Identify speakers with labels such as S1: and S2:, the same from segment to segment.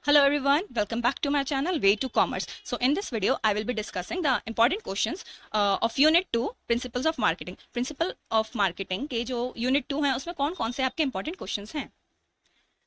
S1: Hello everyone, welcome back to my channel Way to Commerce. So in this video I will be discussing the important questions of Unit 2 Principles of Marketing. Principle of Marketing के जो Unit 2 है उसमें कौन कौन से आपके important questions हैं.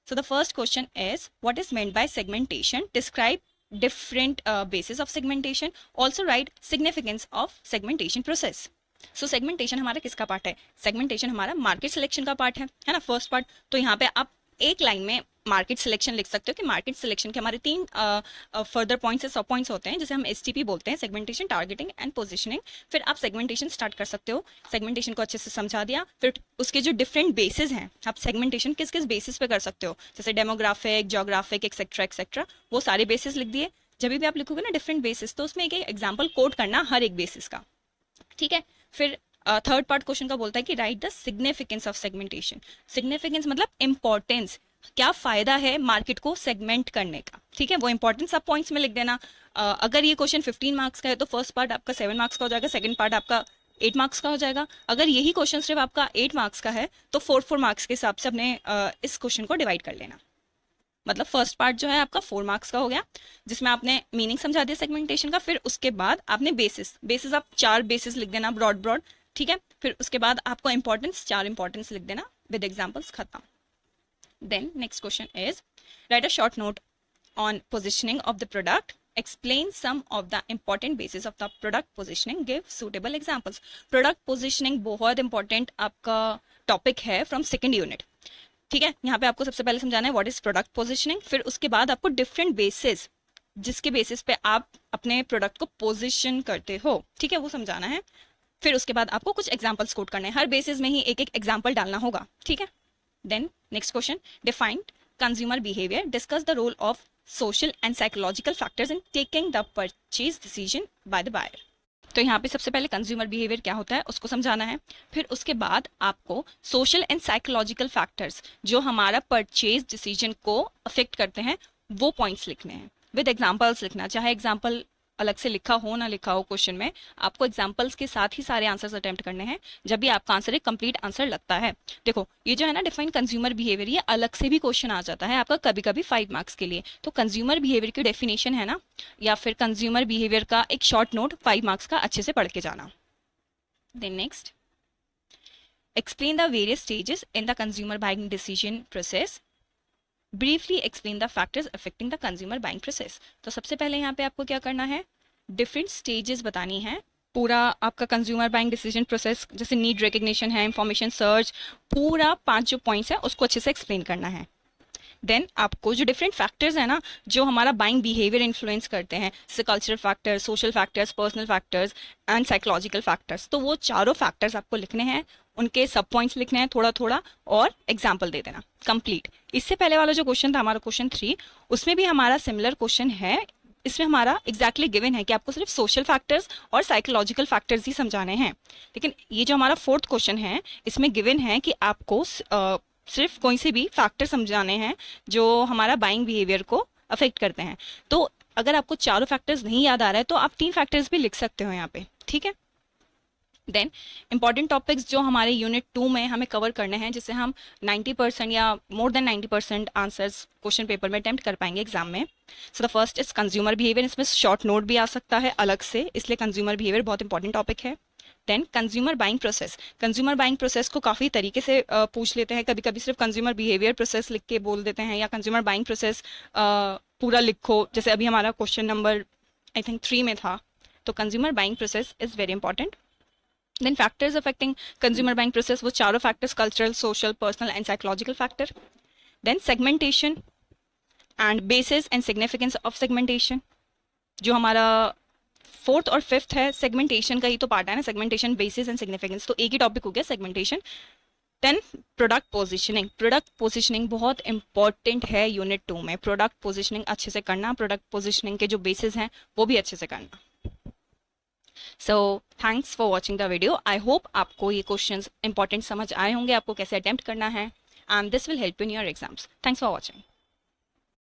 S1: So the first question is, what is meant by segmentation? Describe different bases of segmentation. Also write significance of segmentation process. So segmentation हमारा किसका पार्ट है? Segmentation हमारा मार्केट सिलेक्शन का पार्ट है ना, फर्स्ट पार्ट. तो यहाँ पे आप एक लाइन में मार्केट सिलेक्शन लिख सकते हो कि मार्केट सिलेक्शन के हमारे तीन फर्दर पॉइंट्स या सब पॉइंट्स होते हैं, जैसे हम एसटीपी बोलते हैं, सेगमेंटेशन, टारगेटिंग एंड पोजीशनिंग. फिर आप सेगमेंटेशन स्टार्ट कर सकते हो. सेगमेंटेशन को अच्छे से समझा दिया, फिर उसके जो डिफरेंट बेसिस हैं, आप सेगमेंटेशन किस किस बेसिस पे कर सकते हो, जैसे डेमोग्राफिक, ज्योग्राफिक, एक्सेट्रा एक्सेट्रा, वो सारे बेसिस लिख दिए. जब भी आप लिखोगे ना डिफरेंट बेसिस, तो उसमें एक एग्जाम्पल कोड करना हर एक बेसिस का, ठीक है. फिर थर्ड पार्ट क्वेश्चन का बोलता है कि right the significance of segmentation. Significance मतलब इंपॉर्टेंस, क्या फायदा है मार्केट को सेगमेंट करने का, ठीक है. वो इंपॉर्टेंस सब पॉइंट्स में लिख देना. अगर ये क्वेश्चन 15 मार्क्स का है तो फर्स्ट पार्ट आपका 7 मार्क्स का हो जाएगा, सेकंड पार्ट आपका 8 मार्क्स का हो जाएगा. अगर यही क्वेश्चन सिर्फ आपका 8 मार्क्स का है तो 4 मार्क्स के हिसाब से अपने इस क्वेश्चन को डिवाइड कर लेना. मतलब फर्स्ट पार्ट जो है आपका 4 मार्क्स का हो गया, जिसमें आपने मीनिंग समझा दिया सेगमेंटेशन का. फिर उसके बाद आपने बेसिस आप 4 बेसिस लिख देना ब्रॉड, ठीक है. फिर उसके बाद आपको इंपॉर्टेंस 4 इंपॉर्टेंस लिख देना विद एग्जांपल्स, खत्म. Then next question is, write a short note on positioning of the product. Explain some of the important bases of the product positioning. Give suitable examples. Product positioning बहुत important आपका topic है from second unit, ठीक है. यहाँ पे आपको सबसे पहले समझाना है व्हाट इज प्रोडक्ट पोजिशनिंग. फिर उसके बाद आपको डिफरेंट बेसिस, जिसके बेसिस पे आप अपने प्रोडक्ट को पोजिशन करते हो, ठीक है, वो समझाना है. फिर उसके बाद आपको कुछ एग्जाम्पल्स कोट करने हैं, हर बेसिस में ही एक एक एग्जाम्पल डालना होगा, ठीक है. Then next question, define consumer behavior. Discuss the role of social and psychological factors in taking the purchase decision by the buyer. तो यहाँ पे सबसे पहले कंज्यूमर बिहेवियर क्या होता है उसको समझाना है. फिर उसके बाद आपको सोशल एंड साइकोलॉजिकल फैक्टर्स जो हमारा परचेज डिसीजन को अफेक्ट करते हैं वो पॉइंट्स लिखने हैं, विद एग्जाम्पल्स लिखना. चाहे एग्जाम्पल अलग से लिखा हो ना लिखा हो क्वेश्चन में, आपको एग्जांपल्स के साथ ही सारे आंसर्स अटेम्प्ट करने हैं, जब भी आपका आंसर एक कंप्लीट आंसर लगता है. देखो ये जो है ना डिफाइन कंज्यूमर बिहेवियर, ये अलग से भी क्वेश्चन आ जाता है आपका कभी कभी 5 मार्क्स के लिए. तो कंज्यूमर बिहेवियर की डेफिनेशन है ना, या फिर कंज्यूमर बिहेवियर का एक शॉर्ट नोट 5 मार्क्स का अच्छे से पढ़ के जाना. Then next, explain the various stages in the consumer buying decision process. Briefly explain the factors affecting the consumer buying process. तो सबसे पहले यहाँ पे आपको क्या करना है, डिफरेंट स्टेजेस बतानी है. पूरा आपका कंज्यूमर बाइंग डिसीजन प्रोसेस, जैसे नीड रिकग्निशन है, इंफॉर्मेशन सर्च, पूरा 5 जो पॉइंट्स है उसको अच्छे से एक्सप्लेन करना है. देन आपको जो डिफरेंट फैक्टर्स है ना जो हमारा बाइंग बिहेवियर इन्फ्लुएंस करते हैं, जैसे cultural factors, social factors, personal factors and psychological factors, तो वो चारों फैक्टर्स आपको लिखने हैं, उनके सब पॉइंट्स लिखने हैं थोड़ा थोड़ा, और एग्जाम्पल दे देना कंप्लीट. इससे पहले वाला जो क्वेश्चन था हमारा क्वेश्चन 3, उसमें भी हमारा सिमिलर क्वेश्चन है. इसमें हमारा एग्जैक्टली गिवन है कि आपको सिर्फ सोशल फैक्टर्स और साइकोलॉजिकल फैक्टर्स ही समझाने हैं. लेकिन ये जो हमारा 4th क्वेश्चन है, इसमें गिवन है कि आपको सिर्फ कोई से भी फैक्टर समझाने हैं जो हमारा बाइंग बिहेवियर को अफेक्ट करते हैं. तो अगर आपको चारों फैक्टर्स नहीं याद आ रहा है तो आप 3 फैक्टर्स भी लिख सकते हो यहाँ पे, ठीक है. देन इंपॉर्टेंट टॉपिक्स जो हमारे यूनिट 2 में हमें कवर करने हैं, जिससे हम 90% या more than 90% answers question paper में अटेम्प्ट कर पाएंगे एग्जाम में. So the first is consumer behaviour. इसमें शॉर्ट नोट भी आ सकता है अलग से, इसलिए कंज्यूमर बिहेवियर बहुत इंपॉर्टेंट टॉपिक है. Then consumer buying process. Consumer buying process को काफ़ी तरीके से पूछ लेते हैं, कभी कभी सिर्फ कंज्यूमर बिहेवियर प्रोसेस लिख के बोल देते हैं, या कंज्यूमर बाइंग प्रोसेस पूरा लिखो, जैसे अभी हमारा क्वेश्चन नंबर आई थिंक 3 में था. तो consumer buying process is very important. Then factors affecting consumer buying process, वो चारों factors, cultural, social, personal and psychological factor. Then segmentation and basis and significance of segmentation. जो हमारा 4th और 5th है, segmentation का ही तो पार्ट है ना, segmentation, basis and significance, तो एक ही टॉपिक हो गया segmentation. Then product positioning. Product positioning बहुत इंपॉर्टेंट है यूनिट 2 में. प्रोडक्ट पोजिशनिंग अच्छे से करना, प्रोडक्ट पोजिशनिंग के जो बेसिस हैं वो भी अच्छे से करना. So thanks for watching the video. I hope आपको ये क्वेश्चंस इंपॉर्टेंट समझ आए होंगे, आपको कैसे अटेम्प्ट करना है, and this will help in your exams. Thanks for watching.